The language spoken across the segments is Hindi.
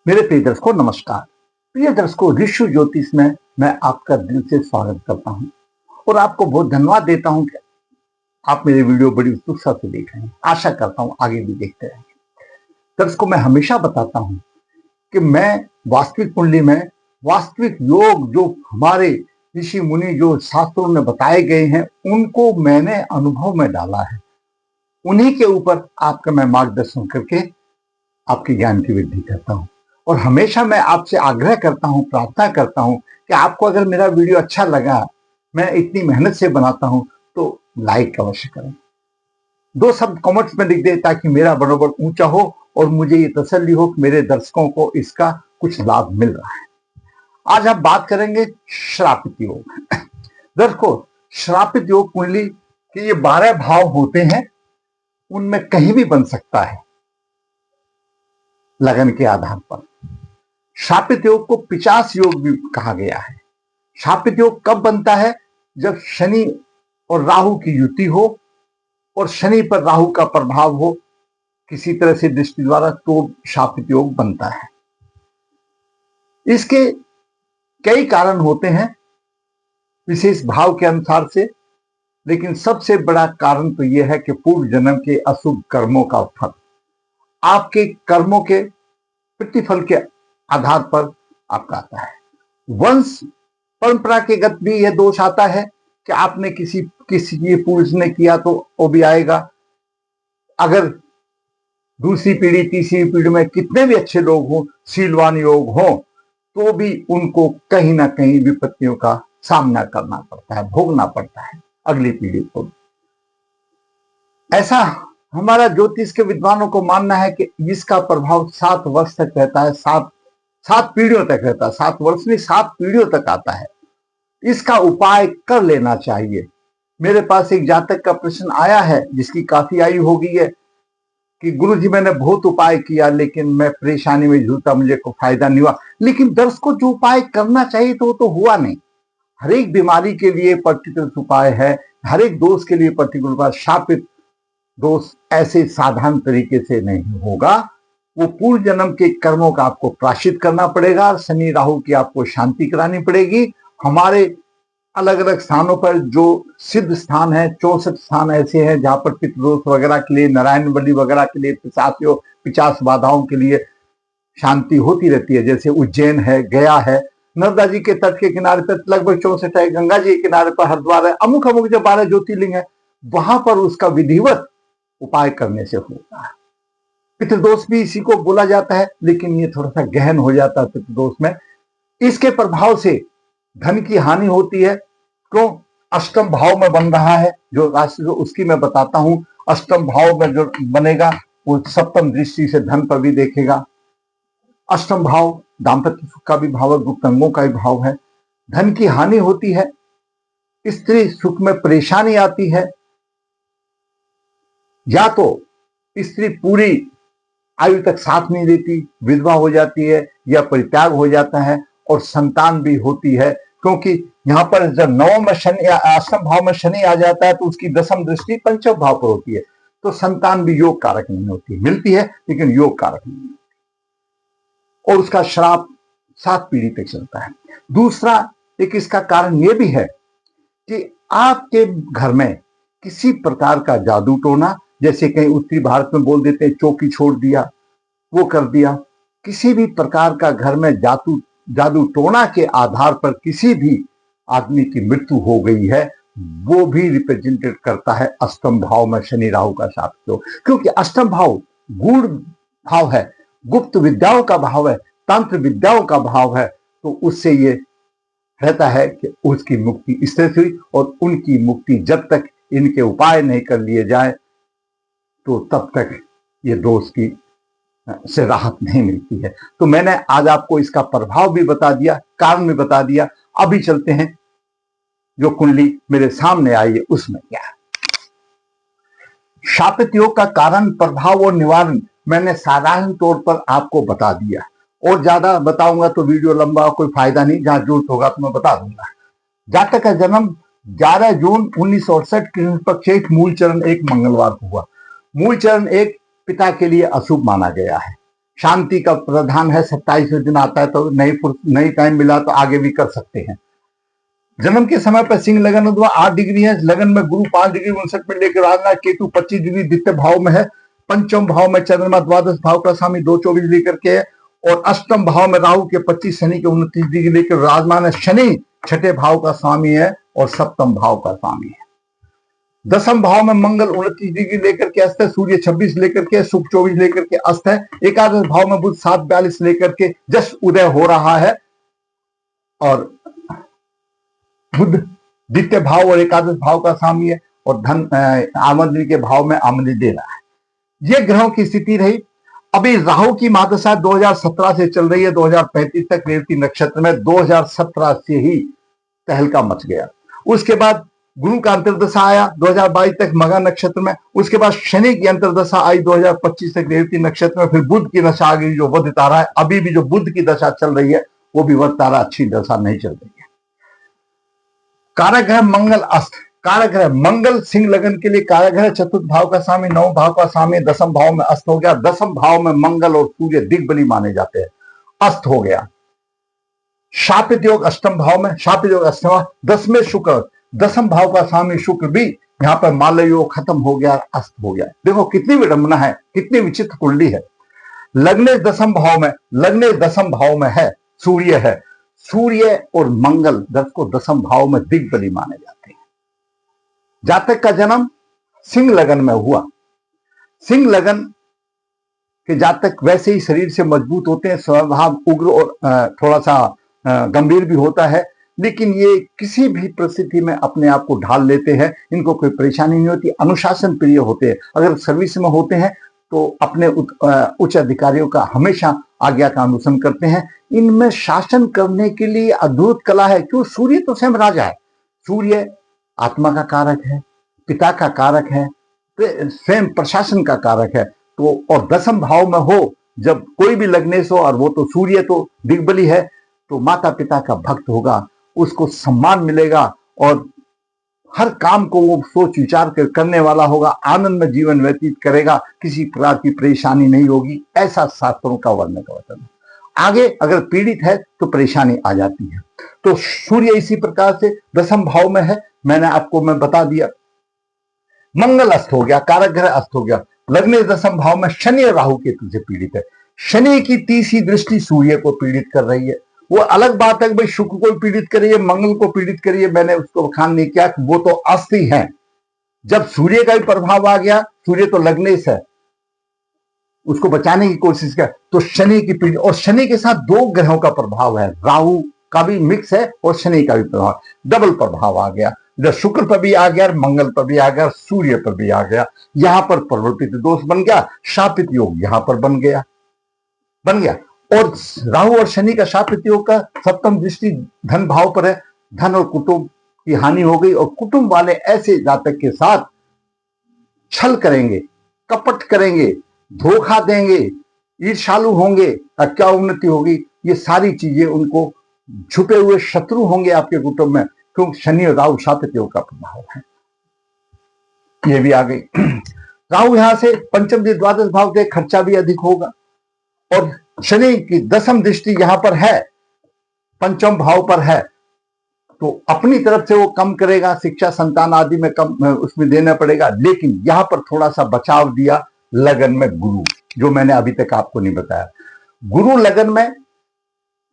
मेरे प्रिय दर्शकों नमस्कार। प्रिय दर्शकों, ऋषि ज्योतिष में मैं आपका दिल से स्वागत करता हूं और आपको बहुत धन्यवाद देता हूं कि आप मेरे वीडियो बड़ी उत्सुकता से देख रहे हैं। आशा करता हूं आगे भी देखते रहेंगे। दर्शकों, मैं हमेशा बताता हूं कि मैं वास्तविक कुंडली में वास्तविक योग जो हमारे ऋषि मुनि जो शास्त्रों में बताए गए हैं उनको मैंने अनुभव में डाला है। उन्हीं के ऊपर आपका मैं मार्गदर्शन करके आपके ज्ञान की वृद्धि करता हूं और हमेशा मैं आपसे आग्रह करता हूं, प्रार्थना करता हूं कि आपको अगर मेरा वीडियो अच्छा लगा, मैं इतनी मेहनत से बनाता हूं, तो लाइक अवश्य करें। 2 शब्द कमेंट्स में लिख दें ताकि मेरा मनोबल ऊंचा हो और मुझे ये तसल्ली हो कि मेरे दर्शकों को इसका कुछ लाभ मिल रहा है। आज हम बात करेंगे श्रापित योग। दर्शकों, श्रापित योग कुंडली के ये 12 भाव होते हैं, उनमें कहीं भी बन सकता है लगन के आधार पर। शापित योग को पिशाच योग भी कहा गया है। शापित योग कब बनता है? जब शनि और राहु की युति हो और शनि पर राहु का प्रभाव हो किसी तरह से दृष्टि द्वारा, तो शापित योग बनता है। इसके कई कारण होते हैं विशेष भाव के अनुसार से, लेकिन सबसे बड़ा कारण तो यह है कि पूर्व जन्म के अशुभ कर्मों का फल, आपके कर्मों के प्रतिफल के आधार पर आपका आता है। वंश परंपरा के गत भी यह दोष आता है कि आपने किसी पूर्वज ने किया तो वो भी आएगा। अगर दूसरी पीढ़ी तीसरी पीढ़ी में कितने भी अच्छे लोग हों, शीलवान योग हों, तो भी उनको कहीं ना कहीं विपत्तियों का सामना करना पड़ता है, भोगना पड़ता है अगली पीढ़ी को। ऐसा हमारा ज्योतिष के विद्वानों को मानना है कि इसका प्रभाव 7 वर्ष तक रहता है, 7 पीढ़ियों तक रहता है। 7 वर्ष नहीं, 7 पीढ़ियों तक आता है। इसका उपाय कर लेना चाहिए। मेरे पास एक जातक का प्रश्न आया है जिसकी काफी आयु हो गई है कि गुरुजी मैंने बहुत उपाय किया लेकिन मैं परेशानी में जूझा, मुझे कोई फायदा नहीं हुआ। लेकिन दर्शकों, जो उपाय करना चाहिए तो हुआ नहीं। हर एक बीमारी के लिए पर्टिकुलर उपाय है, हर एक दोष के लिए पर्टिकुलर उपाय। शापित दोष ऐसे साधारण तरीके से नहीं होगा, वो पूर्व जन्म के कर्मों का आपको प्रायश्चित करना पड़ेगा। शनि राहु की आपको शांति करानी पड़ेगी। हमारे अलग अलग स्थानों पर जो सिद्ध स्थान है, 64 स्थान ऐसे हैं जहां पर पितृदोष वगैरह के लिए, नारायण बलि वगैरह के लिए, 50 बाधाओं के लिए शांति होती रहती है। जैसे उज्जैन है, गया है, नर्मदा जी के तट के किनारे पर लगभग 64 है, गंगा जी के किनारे पर हरिद्वार है, अमुक अमुक जो 12 ज्योतिर्लिंग है, वहां पर उसका विधिवत उपाय करने से होता है। पितृदोष भी इसी को बोला जाता है, लेकिन ये थोड़ा सा गहन हो जाता है पितृदोष में। इसके प्रभाव से धन की हानि होती है। क्यों? अष्टम भाव में बन रहा है जो राशि, उसकी मैं बताता हूं। अष्टम भाव में जो बनेगा वो सप्तम दृष्टि से धन पर भी देखेगा। अष्टम भाव दाम्पत्य सुख का भी भाव है, गुप्त अंगों का भी भाव है। धन की हानि होती है, स्त्री सुख में परेशानी आती है, या तो स्त्री पूरी आयु तक साथ नहीं देती, विधवा हो जाती है या परित्याग हो जाता है, और संतान भी होती है। क्योंकि यहाँ पर जब नवम में शनि या अष्टम भाव में शनि आ जाता है तो उसकी दशम दृष्टि पंचम भाव पर होती है, तो संतान भी योग कारक नहीं होती, मिलती है लेकिन योग कारक नहीं होती, और उसका श्राप 7 पीढ़ी तक चलता है। दूसरा एक इसका कारण यह भी है कि आपके घर में किसी प्रकार का जादू टोना, जैसे कहीं उत्तरी भारत में बोल देते हैं चौकी छोड़ दिया, वो कर दिया, किसी भी प्रकार का घर में जादू टोना के आधार पर किसी भी आदमी की मृत्यु हो गई है, वो भी रिप्रेजेंटेड करता है अष्टम भाव में शनि राहु का शापित योग। क्योंकि अष्टम भाव गूढ़ भाव है, गुप्त विद्याओं का भाव है, तंत्र विद्याओं का भाव है, तो उससे ये रहता है कि उसकी मुक्ति इस तरह से हुई, और उनकी मुक्ति जब तक इनके उपाय नहीं कर लिए जाए तो तब तक ये दोष की से राहत नहीं मिलती है। तो मैंने आज आपको इसका प्रभाव भी बता दिया, कारण भी बता दिया। अभी चलते हैं जो कुंडली मेरे सामने आई है उसमें क्या है। शापित योग का कारण, प्रभाव और निवारण मैंने साधारण तौर पर आपको बता दिया, और ज्यादा बताऊंगा तो वीडियो लंबा, कोई फायदा नहीं। जहां जरूरत होगा तो मैं बता दूंगा। जातक का जन्म 11 जून 1968 कृष्ण पक्ष मूल चरण 1 मंगलवार को हुआ। मूल चरण 1 पिता के लिए अशुभ माना गया है। शांति का प्रधान है। 27वें दिन आता है तो नई टाइम मिला तो आगे भी कर सकते हैं। जन्म के समय पर सिंह लगन अथवा 8 डिग्री है। लगन में गुरु 5 डिग्री 59 मिनट लेकर राजनाथ, केतु 25 डिग्री द्वितीय भाव में है। पंचम भाव में चंद्रमा द्वादश भाव का स्वामी 2:24 लेकर के है। और अष्टम भाव में राहु के 25, शनि के 29 डिग्री लेकर विराजमान है। शनि छठे भाव का स्वामी है और सप्तम भाव का स्वामी है। दसम भाव में मंगल 29 डिग्री लेकर के अस्त है। सूर्य 26 लेकर के, शुक्र 24 लेकर के अस्त है। एकादश भाव में बुध 7:42 लेकर के जस्ट उदय हो रहा है और बुध द्वितीय भाव और एकादश भाव का स्वामी है और धन आमदनी के भाव में आमदनी दे रहा है। ये ग्रहों की स्थिति रही। अभी राहु की महादशा 2017 से चल रही है 2035 तक रेवती नक्षत्र में। 2017 से ही तहलका मच गया। उसके बाद गुरु का अंतर्दशा आया 2022 तक मघा नक्षत्र में। उसके बाद शनि की अंतर्दशा आई 2025 तक रेवती नक्षत्र में। फिर बुध की दशा आ गई जो वध तारा है। अभी भी जो बुध की दशा चल रही है वो भी वध तारा अच्छी दशा नहीं चल रही है। कारक है मंगल अस्त। कारक है मंगल सिंह लगन के लिए कारक है। चतुर्थ भाव का स्वामी, 9 भाव का स्वामी, दसम भाव में अस्त हो गया। दसम भाव में मंगल और सूर्य दिग्बली माने जाते हैं, अस्त हो गया। शापित योग अष्टम भाव में, शापित योग अष्टम, 10 में शुक्र, दसम भाव का स्वामी शुक्र भी यहां पर मालय योग खत्म हो गया, अस्त हो गया। देखो कितनी विडंबना है, कितनी विचित्र कुंडली है। लग्नेश दसम भाव में, लग्नेश दसम भाव में है, सूर्य है। सूर्य और मंगल 10 को दसम भाव में दिग्बली माने जाते हैं। जातक का जन्म सिंह लगन में हुआ। सिंह लगन के जातक वैसे ही शरीर से मजबूत होते हैं, स्वभाव उग्र और थोड़ा सा गंभीर भी होता है, लेकिन ये किसी भी परिस्थिति में अपने आप को ढाल लेते हैं। इनको कोई परेशानी नहीं होती, अनुशासन प्रिय होते हैं। अगर सर्विस में होते हैं तो अपने उच्च अधिकारियों का हमेशा आज्ञा का अनुसरण करते हैं। इनमें शासन करने के लिए अद्भुत कला है। क्यों? सूर्य तो स्वयं राजा है। सूर्य आत्मा का कारक है, पिता का कारक है, स्वयं प्रशासन का कारक है। तो और दसम भाव में हो जब कोई भी लग्नेश हो, और वो तो सूर्य तो दिग्बली है, तो माता पिता का भक्त होगा, उसको सम्मान मिलेगा और हर काम को वो सोच विचार कर करने वाला होगा, आनंद में जीवन व्यतीत करेगा, किसी प्रकार की परेशानी नहीं होगी। ऐसा शास्त्रों का वर्णन का वचन है। आगे अगर पीड़ित है तो परेशानी आ जाती है। तो सूर्य इसी प्रकार से दसम भाव में है, मैंने आपको मैं बता दिया। मंगल अस्त हो गया, कारक ग्रह अस्त हो गया। लग्न दसम भाव में शनि और राहु केतु से पीड़ित है। शनि की तीसरी दृष्टि सूर्य को पीड़ित कर रही है। वो अलग बात है कि भाई शुक्र को पीड़ित करिए, मंगल को पीड़ित करिए, मैंने उसको बखान नहीं किया, वो तो अस्त ही है। जब सूर्य का भी प्रभाव आ गया, सूर्य तो लग्नेश है, उसको बचाने की कोशिश कर, तो शनि की पीड़ित। और शनि के साथ 2 ग्रहों का प्रभाव है, राहु का भी मिक्स है और शनि का भी प्रभाव, डबल प्रभाव आ गया। जब शुक्र पर भी आ गया, मंगल पर भी आ गया, सूर्य पर भी आ गया। यहां पर प्रवर्तित दोष बन गया, शापित योग यहां पर बन गया। और राहु और शनि का शापित योग का सप्तम दृष्टि धन भाव पर है। धन और कुटुंब की हानि हो गई, और कुटुंब वाले ऐसे जातक के साथ छल करेंगे, कपट करेंगे, धोखा देंगे, ईर्ष्यालु होंगे, क्या उन्नति होगी, ये सारी चीजें उनको छुपे हुए शत्रु होंगे आपके कुटुंब में, क्योंकि शनि और राहु शापित योग का प्रभाव है। ये भी आ गई। राहु यहां से पंचम द्वादश भाव से खर्चा भी अधिक होगा, और शनि की दसम दृष्टि यहां पर है, पंचम भाव पर है, तो अपनी तरफ से वो कम करेगा, शिक्षा संतान आदि में कम उसमें देना पड़ेगा। लेकिन यहां पर थोड़ा सा बचाव दिया लगन में गुरु, जो मैंने अभी तक आपको नहीं बताया। गुरु लगन में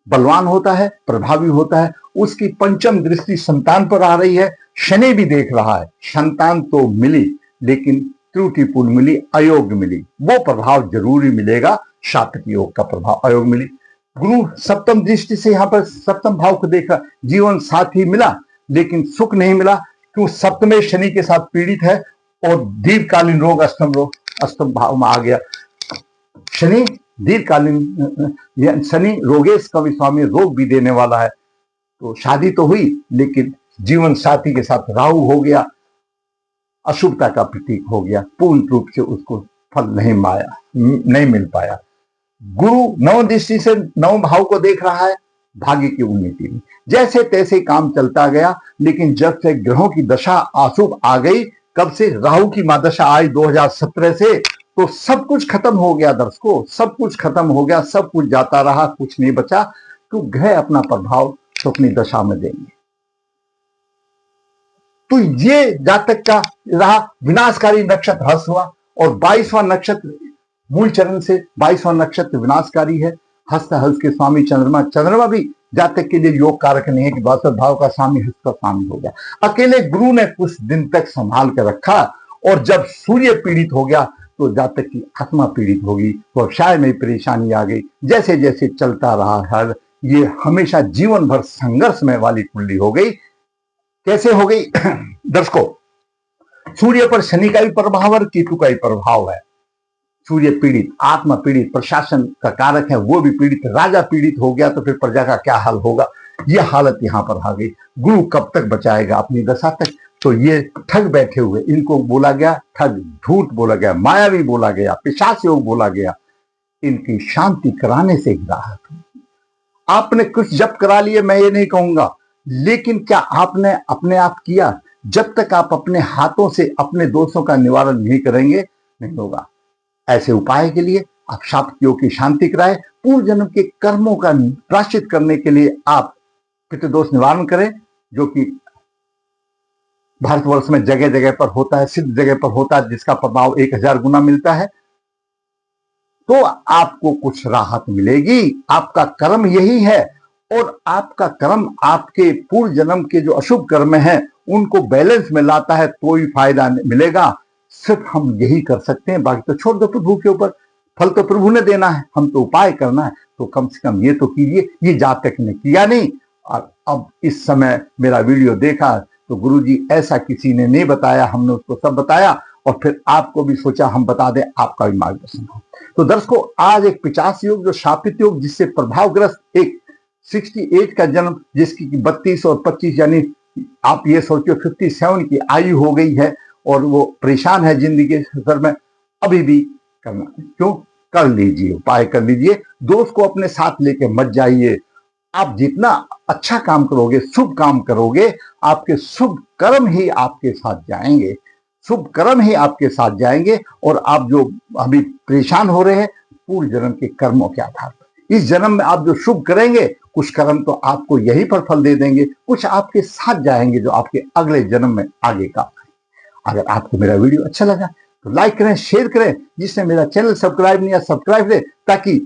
बलवान होता है, प्रभावी होता है। उसकी पंचम दृष्टि संतान पर आ रही है। शनि भी देख रहा है, संतान तो मिली लेकिन त्रुटिपूर्ण मिली, अयोग्य मिली, वो प्रभाव जरूरी मिलेगा। शापित योग का प्रभाव अयोग मिली। गुरु सप्तम दृष्टि से यहां पर सप्तम भाव को देखा, जीवन साथी मिला लेकिन सुख नहीं मिला, क्यों? सप्तमें शनि के साथ पीड़ित है, और दीर्घकालीन रोग अष्टम भाव में आ गया। शनि दीर्घकालीन, शनि रोगेश का भी स्वामी, रोग भी देने वाला है। तो शादी तो हुई लेकिन जीवन साथी के साथ राहु हो गया, अशुभता का प्रतीक हो गया, पूर्ण रूप से उसको फल नहीं मिल पाया। गुरु नव दृष्टि से नव भाव को देख रहा है, भाग्य की उन्नति में जैसे तैसे काम चलता गया। लेकिन जब से ग्रहों की दशा अशुभ आ गई, कब से? राहु की महादशा आई 2017 से, तो सब कुछ खत्म हो गया दर्शकों, सब कुछ खत्म हो गया, सब कुछ जाता रहा, कुछ नहीं बचा, तो ग्रह अपना प्रभाव तो अपनी दशा में देंगे। तो ये जातक का रहा विनाशकारी नक्षत्र हस्त हुआ, और 22वां नक्षत्र मूल चरण से 22वां नक्षत्र विनाशकारी है। हस्त के स्वामी चंद्रमा, चंद्रमा भी जातक के लिए योग कारक नहीं है कि 12 भाव का स्वामी हस्त का स्वामी हो गया। अकेले गुरु ने कुछ दिन तक संभाल कर रखा, और जब सूर्य पीड़ित हो गया तो जातक की आत्मा पीड़ित होगी, व्यवसाय में परेशानी आ गई। जैसे जैसे चलता रहा हर, ये हमेशा जीवन भर संघर्ष में वाली कुंडली हो गई। कैसे हो गई दर्शकों? सूर्य पर शनि का भी प्रभाव और केतु का भी प्रभाव है। सूर्य पीड़ित, आत्मा पीड़ित, प्रशासन का कारक है वो भी पीड़ित, राजा पीड़ित हो गया तो फिर प्रजा का क्या हाल होगा, ये हालत यहां पर आ गई। गुरु कब तक बचाएगा अपनी दशा तक? तो ये ठग बैठे हुए, इनको बोला गया ठग, झूठ बोला गया, मायावी बोला गया, पिशाच योग बोला गया। इनकी शांति कराने से ही राहत। आपने कुछ जप करा लिए, मैं ये नहीं कहूंगा, लेकिन क्या आपने अपने आप किया? जब तक आप अपने हाथों से अपने दोषों का निवारण नहीं करेंगे, नहीं होगा। ऐसे उपाय के लिए आप शाप योग की शांति कराएं, पूर्व जन्म के कर्मों का प्रायश्चित करने के लिए आप पितृदोष निवारण करें, जो कि भारतवर्ष में जगह जगह पर होता है, सिद्ध जगह पर होता है, जिसका प्रभाव 1000 गुना मिलता है। तो आपको कुछ राहत मिलेगी। आपका कर्म यही है, और आपका कर्म आपके पूर्व जन्म के जो अशुभ कर्म हैं उनको बैलेंस में लाता है, तो ही फायदा मिलेगा। सिर्फ हम यही कर सकते हैं, बाकी तो छोड़ दो प्रभु के ऊपर। फल तो प्रभु ने देना है, हम तो उपाय करना है। तो कम से कम ये तो कीजिए। ये जातक ने किया नहीं, और अब इस समय मेरा वीडियो देखा तो गुरुजी ऐसा किसी ने नहीं बताया, हमने उसको सब बताया, और फिर आपको भी सोचा हम बता दें, आपका भी मार्गदर्शन हो। तो दर्शकों, आज एक 50 योग जो शापित योग, जिससे प्रभावग्रस्त एक 68 का जन्म, जिसकी 32 और 25 यानी आप ये सोचो 57 की आयु हो गई है, और वो परेशान है जिंदगी के सफर में, अभी भी करना क्यों? कर लीजिए, उपाय कर लीजिए। दोस्त को अपने साथ लेके मत जाइए। आप जितना अच्छा काम करोगे, शुभ काम करोगे, आपके शुभ कर्म ही आपके साथ जाएंगे, शुभ कर्म ही आपके साथ जाएंगे। और आप जो अभी परेशान हो रहे हैं, पूर्व जन्म के कर्मों के आधार पर, इस जन्म में आप जो शुभ करेंगे, कुछ कर्म तो आपको यही पर फल दे देंगे, कुछ आपके साथ जाएंगे जो आपके अगले जन्म में आगे का। अगर आपको मेरा वीडियो अच्छा लगा तो लाइक करें, शेयर करें। जिसने मेरा चैनल सब्सक्राइब नहीं किया, सब्सक्राइब करें, ताकि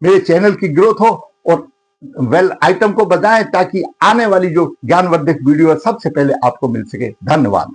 मेरे चैनल की ग्रोथ हो, और बेल आइटम को बजाएं ताकि आने वाली जो ज्ञानवर्धक वीडियो है सबसे पहले आपको मिल सके। धन्यवाद।